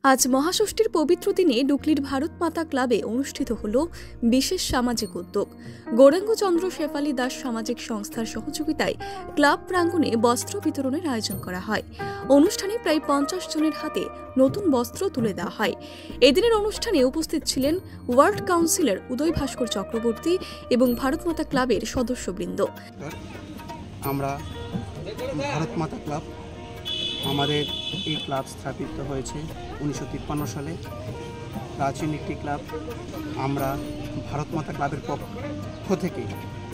আজ মহাষষ্ঠীর পবিত্র দিনে ডুকলির ভারত মাতা ক্লাবে অনুষ্ঠিত হল বিশেষ সামাজিক উদ্যোগ। গৌরাঙ্গচন্দ্র শেফালী দাস সামাজিক সংস্থার সহযোগিতায় ক্লাব প্রাঙ্গণে বস্ত্র বিতরণের আয়োজন করা হয়। অনুষ্ঠানে প্রায় 50 জনের হাতে নতুন বস্ত্র তুলে দেওয়া হয়। এদিনের অনুষ্ঠানে উপস্থিত ছিলেন ওয়ার্ড কাউন্সিলর উদয় ভাস্কর চক্রবর্তী এবং ভারত মাতা ক্লাবের সদস্যবৃন্দ। আমরা ভারত মাতা ক্লাব, আমাদের এই ক্লাব স্থাপিত হয়েছে 1953 সালে। প্রাচীন একটি ক্লাব। আমরা ভারত মাতা ক্লাবের পক্ষ থেকে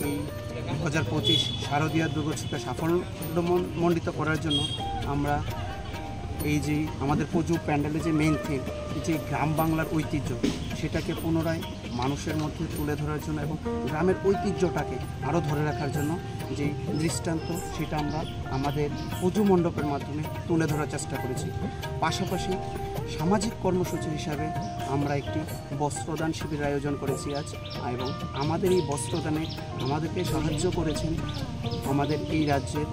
এই 2025 শারদীয়া দুর্গোৎসবকে সাফল্যমণ্ডিত করার জন্য আমরা এই যে আমাদের পুজো প্যান্ডেলের যে মেইন থিম, যে গ্রাম বাংলার ঐতিহ্য, সেটাকে পুনরায় মানুষের মধ্যে তুলে ধরার জন্য এবং গ্রামের ঐতিহ্যটাকে আরও ধরে রাখার জন্য যে দৃষ্টান্ত, সেটা আমরা আমাদের পুজো মণ্ডপের মাধ্যমে তুলে ধরার চেষ্টা করেছি। পাশাপাশি সামাজিক কর্মসূচি হিসাবে আমরা একটি বস্ত্রদান শিবির আয়োজন করেছি আজ, এবং আমাদের এই বস্ত্রদানে আমাদেরকে সাহায্য করেছেন আমাদের এই রাজ্যের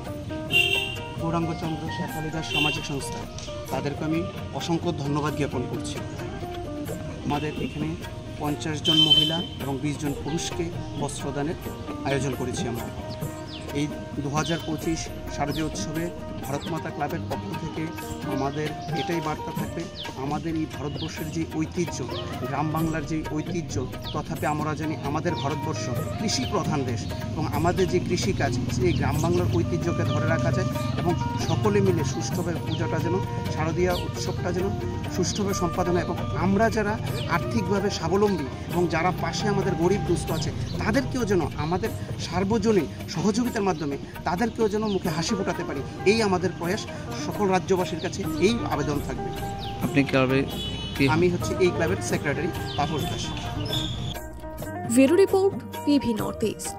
গৌরাঙ্গচন্দ্র শেফালী দাস সামাজিক সংস্থা। তাদেরকে আমি অসংখ্য ধন্যবাদ জ্ঞাপন করছি। আমাদের এখানে 50 জন মহিলা এবং 20 জন পুরুষকে বস্ত্রদানের আয়োজন করেছি আমরা। এই 2025 শারদীয় উৎসবে ভারত মাতা ক্লাবের পক্ষ থেকে আমাদের এটাই বার্তা থাকবে, আমাদের এই ভারতবর্ষের যে ঐতিহ্য, গ্রাম বাংলার যে ঐতিহ্য, তথাপি আমরা জানি আমাদের ভারতবর্ষ কৃষি প্রধান দেশ, এবং আমাদের যে কৃষিকাজ, সেই গ্রাম বাংলার ঐতিহ্যকে ধরে রাখা যায় এবং সকলে মিলে সুষ্ঠুভাবে পূজাটা যেন, শারদীয়া উৎসবটা যেন সুষ্ঠুভাবে সম্পাদন হয়, এবং আমরা যারা আর্থিকভাবে স্বাবলম্বী এবং যারা পাশে আমাদের গরিব দুস্থ আছে, তাদেরকেও যেন আমাদের সার্বজনীন সহযোগিতার মাধ্যমে তাদেরকেও যেন মুখে হাসি ফোটাতে পারি, এই আমাদের প্রয়াস। সকল রাজ্যবাসীর কাছে এই আবেদন থাকবে। আপনি ক্লাবে? আমি হচ্ছে এই ক্লাবের secretary Tapas Das. Bureau report, PV north east.